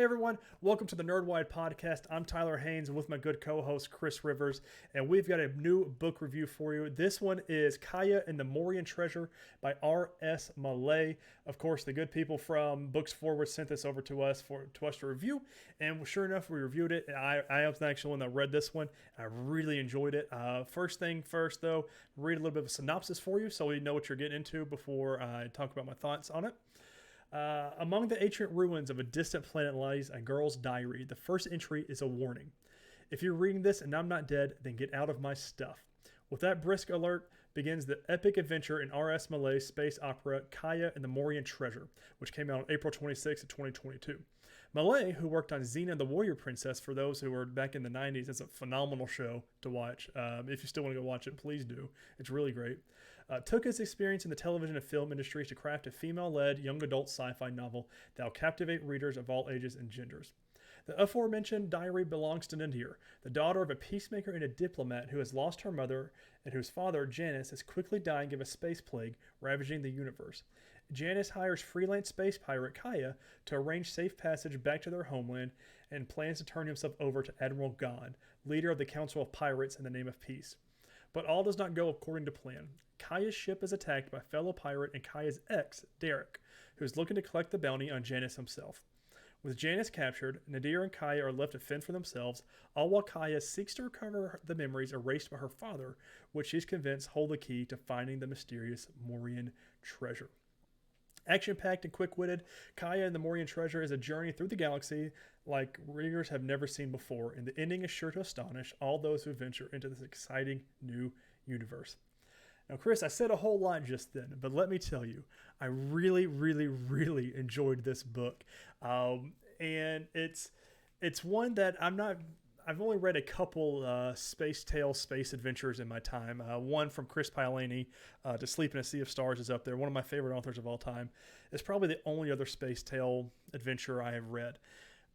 everyone, welcome to the Nerdwide Podcast. I'm Tyler Haynes with my good co-host Chris Rivers, and we've got a new book review for you. This one is Kiya and the Morian Treasure by R.S. Mellette. Of course, the good people from Books Forward sent this over to us to review, and sure enough, we reviewed it. I was actually one that read this one. I really enjoyed it. First thing first, though, read a little bit of a synopsis for you so you know what you're getting into before I talk about my thoughts on it. Among the ancient ruins of a distant planet lies a girl's diary. The first entry is a warning. If you're reading this and I'm not dead, then get out of my stuff. With that brisk alert begins the epic adventure in R.S. Mellette's space opera Kiya and the Morian Treasure, which came out on April 26, 2022. Mellette, who worked on Xena the Warrior Princess for those who were back in the 90s, it's a phenomenal show to watch. If you still want to go watch it, please do. It's really great. Took his experience in the television and film industries to craft a female-led young adult sci-fi novel that will captivate readers of all ages and genders. The aforementioned diary belongs to Nadir, the daughter of a peacemaker and a diplomat who has lost her mother and whose father, Janice, is quickly dying of a space plague ravaging the universe. Janice hires freelance space pirate Kiya to arrange safe passage back to their homeland and plans to turn himself over to Admiral God, leader of the Council of Pirates in the name of peace. But all does not go according to plan. Kiya's ship is attacked by fellow pirate and Kiya's ex, Derek, who is looking to collect the bounty on Janice himself. With Janice captured, Nadir and Kiya are left to fend for themselves, all while Kiya seeks to recover the memories erased by her father, which she's convinced hold the key to finding the mysterious Morian treasure. Action-packed and quick-witted, Kiya and the Morian Treasure is a journey through the galaxy like readers have never seen before, and the ending is sure to astonish all those who venture into this exciting new universe. Now, Chris, I said a whole lot just then, but let me tell you, I really, really, really enjoyed this book, and it's one that I've only read a couple space tales, space adventures in my time. One from Chris Paolini, To Sleep in a Sea of Stars is up there. One of my favorite authors of all time. It's probably the only other space tale adventure I have read.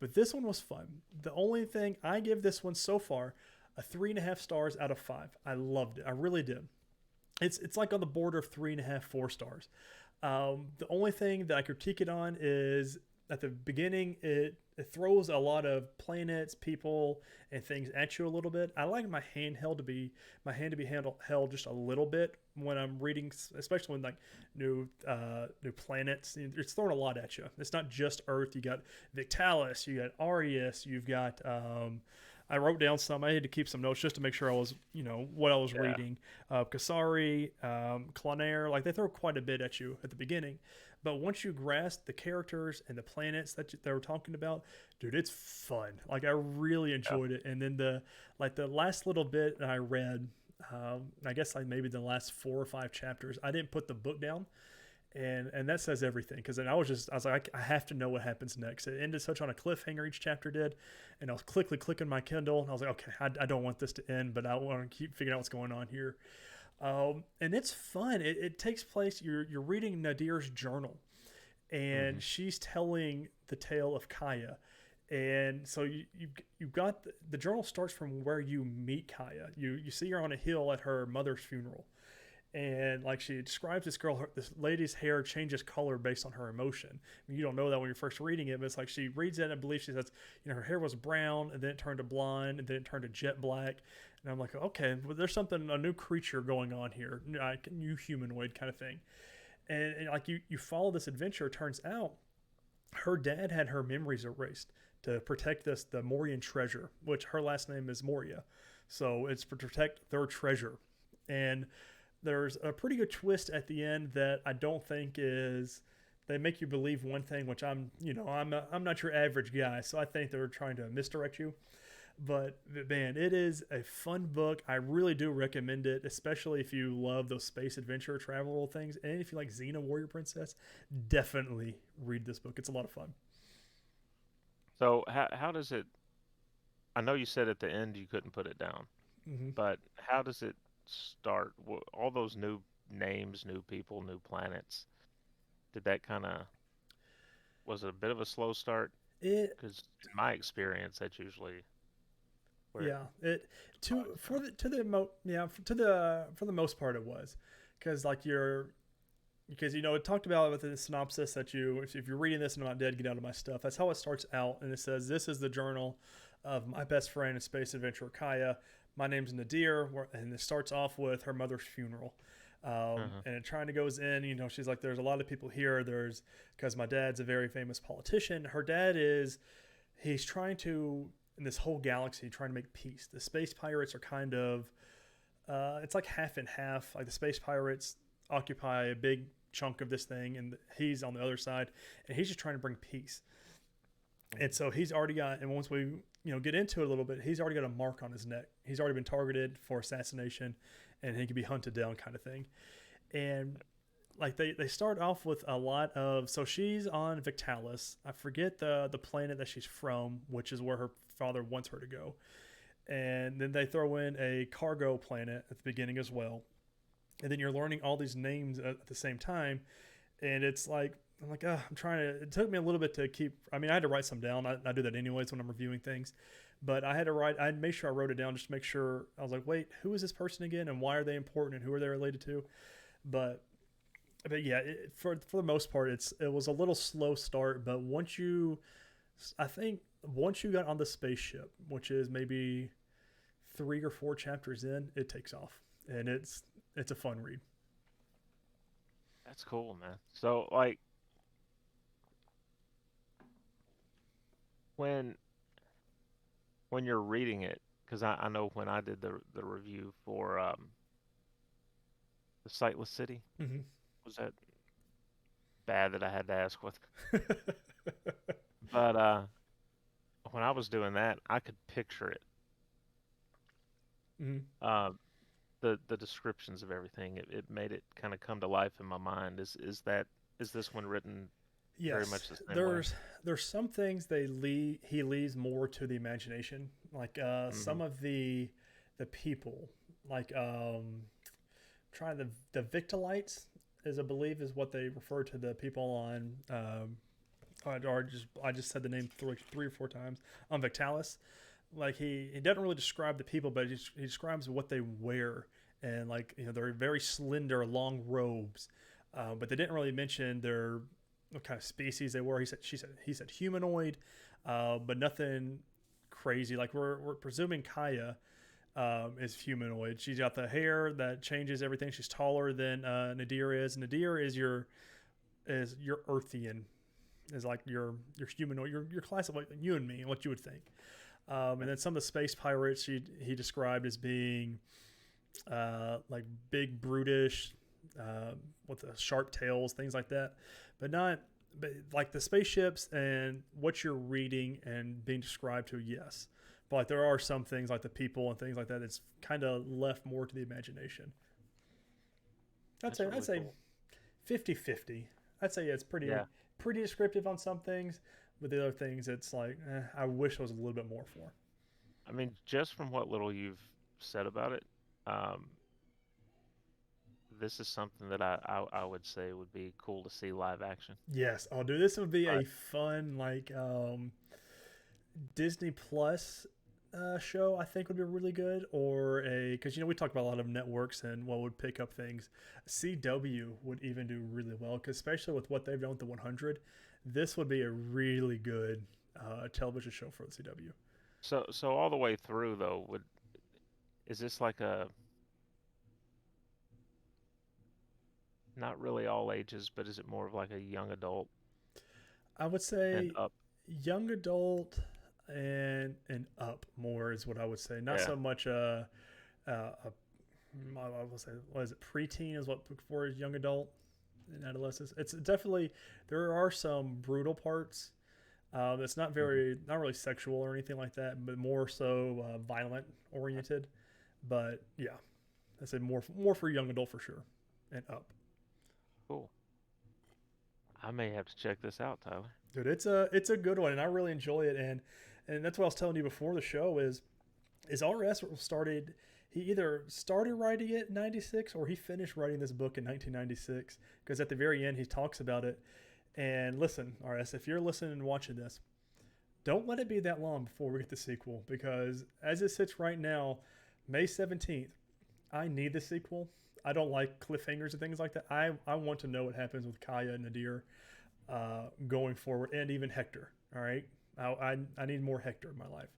But this one was fun. The only thing, I give this one so far a 3.5 stars out of 5. I loved it. I really did. It's like on the border of 3.5, 4 stars. The only thing that I critique it on is at the beginning, it throws a lot of planets, people, and things at you a little bit. I like my hand to be held just a little bit when I'm reading, especially when like new planets. It's throwing a lot at you. It's not just Earth. You got Victalis, you got Arius, you've got. I wrote down some. I had to keep some notes just to make sure I was, what I was reading. Kasari, Clonair, like they throw quite a bit at you at the beginning. But once you grasp the characters and the planets that they were talking about, dude, it's fun. Like I really enjoyed it. And then the last little bit that I read, I guess like maybe the last 4 or 5 chapters, I didn't put the book down. And that says everything, because then I was like, I have to know what happens next. It ended such on a cliffhanger, each chapter did, and I was clicking my Kindle, and I was like, okay, I don't want this to end, but I want to keep figuring out what's going on here. And it's fun. It takes place, you're reading Nadir's journal, and she's telling the tale of Kiya. And so you've got the journal starts from where you meet Kiya. You see her on a hill at her mother's funeral. And like she describes this lady's hair changes color based on her emotion. I mean, you don't know that when you're first reading it, but it's like she reads it and I believe she says, her hair was brown and then it turned to blonde and then it turned to jet black. And I'm like, okay, well, there's a new creature going on here, like a new humanoid kind of thing. And like you follow this adventure, it turns out her dad had her memories erased to protect the Morian treasure, which her last name is Moria. So it's to protect their treasure. And there's a pretty good twist at the end that I don't think is. They make you believe one thing, which I'm not your average guy, so I think they're trying to misdirect you. But man, it is a fun book. I really do recommend it, especially if you love those space adventure travel things, and if you like Xena Warrior Princess, definitely read this book. It's a lot of fun. So how does it? I know you said at the end you couldn't put it down, Mm-hmm. but how does it start? All those new names, new people, new planets. Did that kind of was it a bit of a slow start? It Because in my experience, that's usually where it Yeah, it to bogs for down. the to the mo yeah to the for the most part it was, because like because it talked about with the synopsis that if you're reading this and I'm not dead, get out of my stuff. That's how it starts out, and it says this is the journal of my best friend and space adventurer Kiya. My name's Nadir, and it starts off with her mother's funeral. And it trying to goes in, she's like, there's a lot of people here. Because my dad's a very famous politician. Her dad he's trying to, in this whole galaxy, trying to make peace. The space pirates are kind of, it's like half and half. Like the space pirates occupy a big chunk of this thing, and he's on the other side, and he's just trying to bring peace. And so he's already got, and once we get into it a little bit, he's already got a mark on his neck. He's already been targeted for assassination, and he can be hunted down, kind of thing. And like they start off with a lot of, so she's on Victalis. I forget the planet that she's from, which is where her father wants her to go. And then they throw in a cargo planet at the beginning as well. And then you're learning all these names at the same time, and it's like, I'm like, I'm trying to, it took me a little bit to keep, I had to write some down. I do that anyways when I'm reviewing things, but I'd make sure I wrote it down just to make sure. I was like, wait, who is this person again, and why are they important, and who are they related to? But yeah, for the most part, it was a little slow start, but once you got on the spaceship, which is maybe 3 or 4 chapters in, it takes off, and it's a fun read. That's cool, man. So like, when you're reading it, because I know when I did the review for the Sightless City, was that bad that I had to ask what? But when I was doing that, I could picture it. The descriptions of everything, it made it kind of come to life in my mind. Is this one written? Yes, very much the same there's some things he leaves more to the imagination, like some of the people, like trying the Victalites I believe is what they refer to the people on. I just said the name 3 or 4 times on Victalis. Like he doesn't really describe the people, but he describes what they wear, and like they're very slender, long robes, but they didn't really mention what kind of species they were. He said humanoid, but nothing crazy. Like we're presuming Kiya is humanoid. She's got the hair that changes everything. She's taller than Nadir is. Nadir is your Earthian, is like your humanoid, your class of like you and me, what you would think. And then some of the space pirates he described as being like big, brutish, with the sharp tails, things like that. But like the spaceships and what you're reading and being described to, yes. But like there are some things like the people and things like that that's kind of left more to the imagination. I'd say 50-50. I'd say it's pretty descriptive on some things. With the other things, it's like, I wish there was a little bit more for. I mean, just from what little you've said about it, this is something that I would say would be cool to see live action. Yes, dude, this would be a fun like Disney Plus show. I think would be really good, or because we talk about a lot of networks and what would pick up things. CW would even do really well, because especially with what they've done with the 100. This would be a really good television show for the CW. So all the way through though, is this like a, not really all ages, but is it more of like a young adult? I would say and up? Young adult and up more is what I would say. Not so much I will say, what is it? Preteen is what before is young adult. In adolescence, it's definitely, there are some brutal parts. It's not really sexual or anything like that, but more so violent oriented. But yeah, I said more for young adult for sure, and up. Cool. I may have to check this out, Tyler. Dude, it's a good one, and I really enjoy it. And that's what I was telling you before the show is RS started. He either started writing it in 96 or he finished writing this book in 1996, because at the very end he talks about it. And listen, RS, if you're listening and watching this, don't let it be that long before we get the sequel, because as it sits right now, May 17th, I need the sequel. I don't like cliffhangers and things like that. I want to know what happens with Kiya and Nadir going forward, and even Hector. All right, I need more Hector in my life.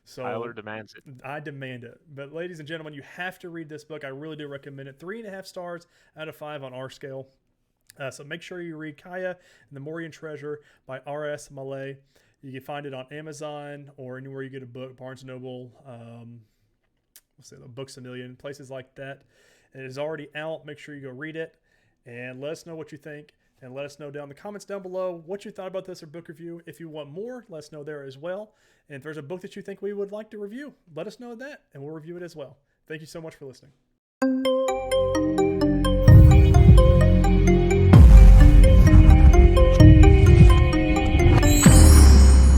So Tyler demands it. I demand it. But ladies and gentlemen, you have to read this book. I really do recommend it. 3.5 stars out of 5 on our scale. So make sure you read Kiya and the Morian Treasure by R.S. Mellette. You can find it on Amazon or anywhere you get a book, Barnes & Noble, let's say the Books A Million, places like that. It is already out. Make sure you go read it and let us know what you think. And let us know down in the comments down below what you thought about this or book review. If you want more, let us know there as well. And if there's a book that you think we would like to review, let us know that and we'll review it as well. Thank you so much for listening.